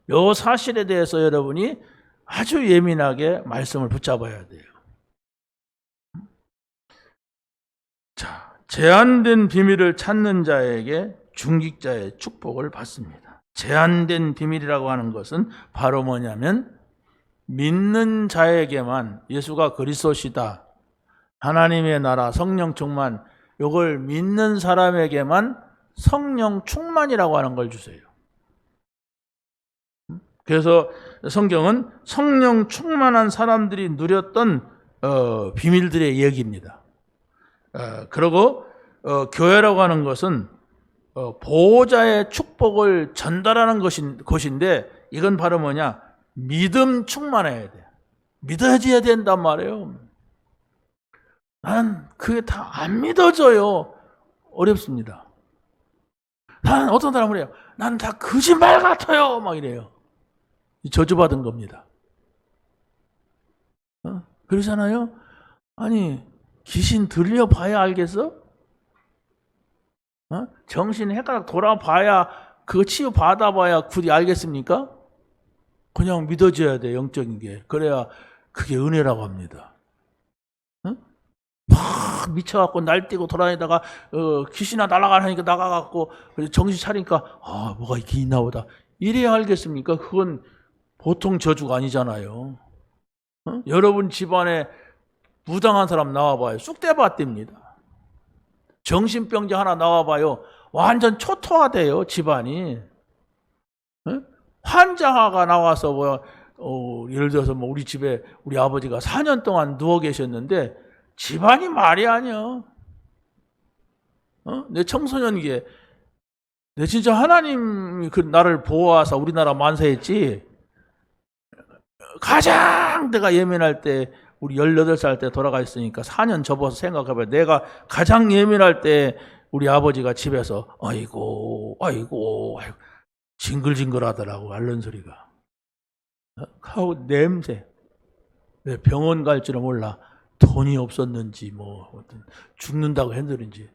이 사실에 대해서 여러분이 아주 예민하게 말씀을 붙잡아야 돼요. 자, 제한된 비밀을 찾는 자에게 중직자의 축복을 받습니다. 제한된 비밀이라고 하는 것은 바로 뭐냐면 믿는 자에게만 예수가 그리스도시다. 하나님의 나라 성령 충만 이걸 믿는 사람에게만 성령 충만이라고 하는 걸 주세요. 그래서 성경은 성령 충만한 사람들이 누렸던 비밀들의 얘기입니다. 그리고 교회라고 하는 것은 보호자의 축복을 전달하는 것인데 이건 바로 뭐냐? 믿음 충만해야 돼. 믿어져야 된단 말이에요. 난 그게 다 안 믿어져요. 어렵습니다. 난 어떤 사람은 그래요. 난 다 거짓말 같아요. 막 이래요. 저주받은 겁니다. 그러잖아요. 아니 귀신 들려봐야 알겠어? 정신 헷갈려 돌아봐야 그거 치유받아봐야 굳이 알겠습니까? 그냥 믿어줘야 돼. 영적인 게. 그래야 그게 은혜라고 합니다. 막 미쳐갖고 날뛰고 돌아다니다가 귀신아 날아가니까 나가갖고 정신 차리니까 뭐가 이렇게 있나 보다. 이래야 알겠습니까? 그건 보통 저주가 아니잖아요. 여러분 집안에 무당한 사람 나와봐요. 쑥대밭입니다. 정신병자 하나 나와봐요. 완전 초토화돼요, 집안이. 예? 환자가 나와서 예를 들어서 우리 집에 우리 아버지가 4년 동안 누워 계셨는데 집안이 말이 아니야. 내 청소년기에 내 진짜 하나님이 나를 보호하사 우리나라 만세했지. 가장 내가 예민할 때 우리 18살 때 돌아가 있으니까 4년 접어서 생각해봐요. 내가 가장 예민할 때 우리 아버지가 집에서 아이고 징글징글 하더라고, 앓는 소리가. 하고 냄새. 왜 병원 갈 줄은 몰라. 돈이 없었는지 죽는다고 했는지.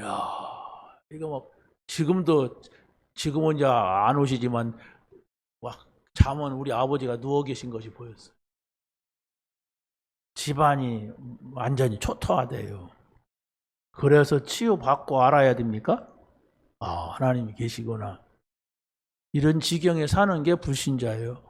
야, 이거 지금은 이제 안 오시지만 잠은 우리 아버지가 누워 계신 것이 보였어요. 집안이 완전히 초토화돼요. 그래서 치유받고 알아야 됩니까? 하나님이 계시구나. 이런 지경에 사는 게 불신자예요.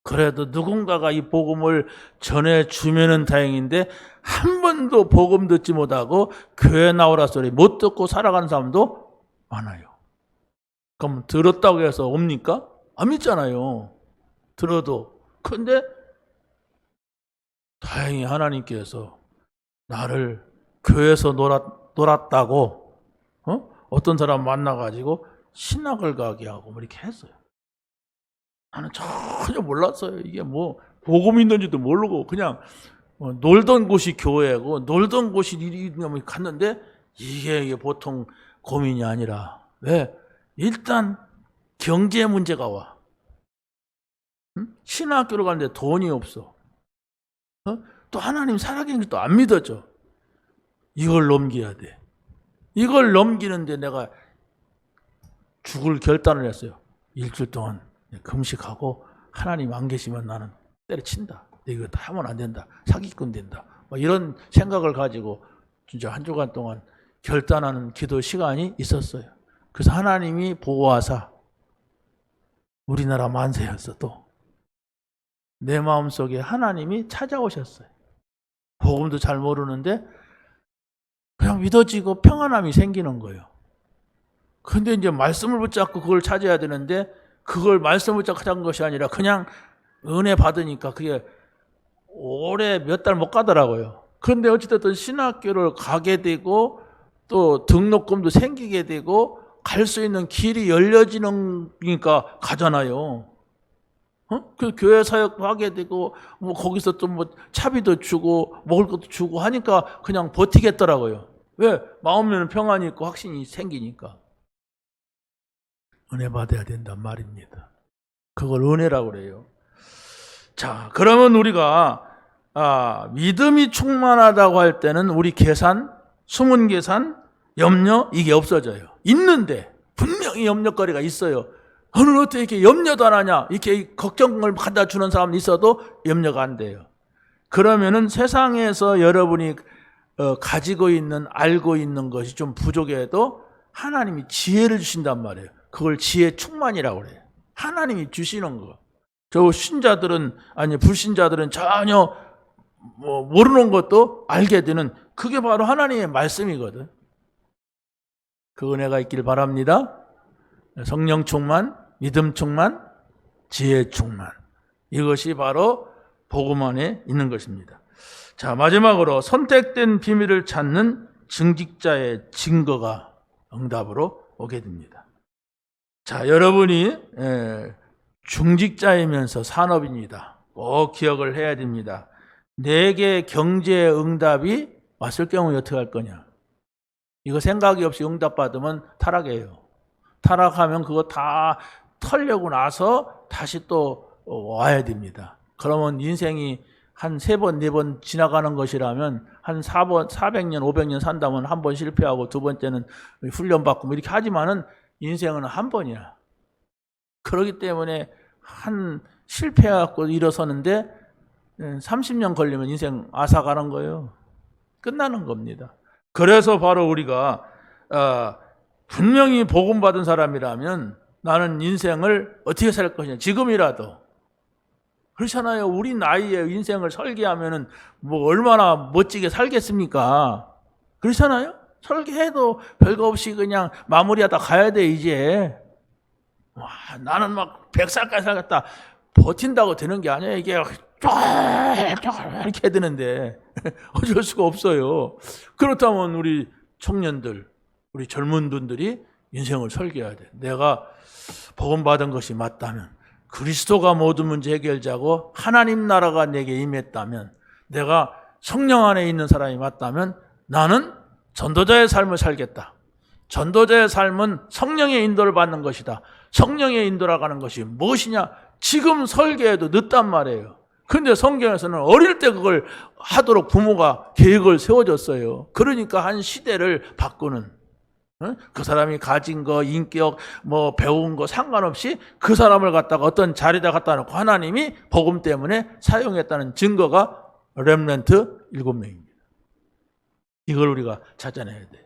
그래도 누군가가 이 복음을 전해주면은 다행인데 한 번도 복음 듣지 못하고 교회 나오라 소리 못 듣고 살아가는 사람도 많아요. 그럼 들었다고 해서 옵니까? 안 믿잖아요. 들어도. 근데 다행히 하나님께서 나를 교회에서 놀았다고 어떤 사람 만나가지고 신학을 가게 하고 이렇게 했어요. 나는 전혀 몰랐어요. 이게 복음이 있는지도 모르고 그냥 놀던 곳이 교회고 놀던 곳이 갔는데 이게 보통 고민이 아니라 왜? 일단 경제 문제가 와. 신학교를 가는데 돈이 없어. 또 하나님 살아계신 것도 안 믿어져. 이걸 넘겨야 돼. 이걸 넘기는데 내가 죽을 결단을 했어요. 일주일 동안 금식하고 하나님 안 계시면 나는 때려친다. 이거 다 하면 안 된다. 사기꾼 된다. 이런 생각을 가지고 진짜 한 주간 동안 결단하는 기도 시간이 있었어요. 그래서 하나님이 보호하사 우리나라 만세였어도 내 마음속에 하나님이 찾아오셨어요. 복음도 잘 모르는데 그냥 믿어지고 평안함이 생기는 거예요. 근데 이제 말씀을 붙잡고 그걸 찾아야 되는데 그걸 말씀을 붙잡고 찾은 것이 아니라 그냥 은혜 받으니까 그게 오래 몇 달 못 가더라고요. 그런데 어찌됐든 신학교를 가게 되고 또 등록금도 생기게 되고 갈 수 있는 길이 열려지니까 가잖아요. 그 교회 사역도 하게 되고 거기서 또 차비도 주고 먹을 것도 주고 하니까 그냥 버티겠더라고요. 왜? 마음에는 평안이 있고 확신이 생기니까. 은혜 받아야 된단 말입니다. 그걸 은혜라고 그래요. 자, 그러면 우리가 믿음이 충만하다고 할 때는 우리 계산, 숨은 계산, 염려 이게 없어져요. 있는데 분명히 염려거리가 있어요. 너는 어떻게 이렇게 염려도 안 하냐? 이렇게 걱정을 갖다 주는 사람이 있어도 염려가 안 돼요. 그러면은 세상에서 여러분이 가지고 있는 알고 있는 것이 좀 부족해도 하나님이 지혜를 주신단 말이에요. 그걸 지혜 충만이라고 그래요. 하나님이 주시는 거. 저 신자들은 아니 불신자들은 전혀 모르는 것도 알게 되는 그게 바로 하나님의 말씀이거든. 그 은혜가 있길 바랍니다. 성령 충만, 믿음 충만, 지혜 충만. 이것이 바로 복음 안에 있는 것입니다. 자, 마지막으로 선택된 비밀을 찾는 증직자의 증거가 응답으로 오게 됩니다. 자, 여러분이 중직자이면서 산업인이다. 꼭 기억을 해야 됩니다. 내게 경제의 응답이 왔을 경우에 어떻게 할 거냐? 이거 생각이 없이 응답받으면 타락이에요. 타락하면 그거 다 털려고 나서 다시 또 와야 됩니다. 그러면 인생이 한 3번, 4번 지나가는 것이라면 한 400년, 500년 산다면 한 번 실패하고 두 번째는 훈련받고 이렇게 하지만은 인생은 한 번이야. 그렇기 때문에 한 실패하고 일어서는데 30년 걸리면 인생 앗아가는 거예요. 끝나는 겁니다. 그래서 바로 우리가 분명히 복음 받은 사람이라면 나는 인생을 어떻게 살 것이냐. 지금이라도. 그렇잖아요. 우리 나이에 인생을 설계하면은 얼마나 멋지게 살겠습니까? 그렇잖아요. 설계해도 별거 없이 그냥 마무리하다 가야 돼 이제. 와, 나는 막 100살까지 살겠다 버틴다고 되는 게 아니에요. 이게 이렇게 되는데 어쩔 수가 없어요. 그렇다면 우리 청년들, 우리 젊은 분들이 인생을 설계해야 돼. 내가 복음 받은 것이 맞다면, 그리스도가 모든 문제 해결자고 하나님 나라가 내게 임했다면, 내가 성령 안에 있는 사람이 맞다면 나는 전도자의 삶을 살겠다. 전도자의 삶은 성령의 인도를 받는 것이다. 성령의 인도라고 하는 것이 무엇이냐? 지금 설계해도 늦단 말이에요. 그런데 성경에서는 어릴 때 그걸 하도록 부모가 계획을 세워줬어요. 그러니까 한 시대를 바꾸는, 그 사람이 가진 거, 인격, 뭐 배운 거 상관없이 그 사람을 갖다가 어떤 자리에다 갖다 놓고 하나님이 복음 때문에 사용했다는 증거가 렘넌트 7명입니다. 이걸 우리가 찾아내야 돼요.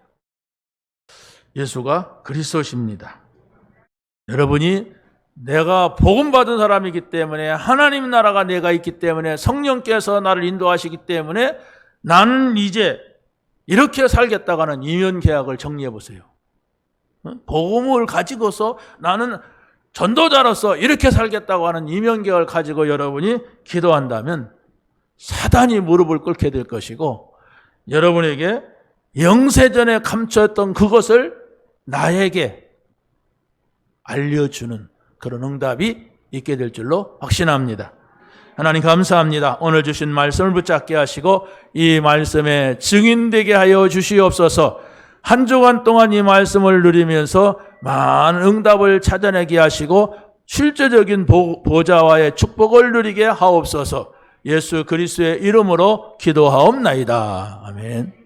예수가 그리스도십니다. 여러분이 내가 복음 받은 사람이기 때문에, 하나님 나라가 내가 있기 때문에, 성령께서 나를 인도하시기 때문에 나는 이제 이렇게 살겠다고 하는 이면 계약을 정리해 보세요. 복음을 가지고서 나는 전도자로서 이렇게 살겠다고 하는 이면 계약을 가지고 여러분이 기도한다면 사단이 무릎을 꿇게 될 것이고, 여러분에게 영세전에 감춰있던 그것을 나에게 알려주는 그런 응답이 있게 될 줄로 확신합니다. 하나님 감사합니다. 오늘 주신 말씀을 붙잡게 하시고 이 말씀에 증인되게 하여 주시옵소서. 한 주간 동안 이 말씀을 누리면서 많은 응답을 찾아내게 하시고 실제적인 보좌와의 축복을 누리게 하옵소서. 예수 그리스도의 이름으로 기도하옵나이다. 아멘.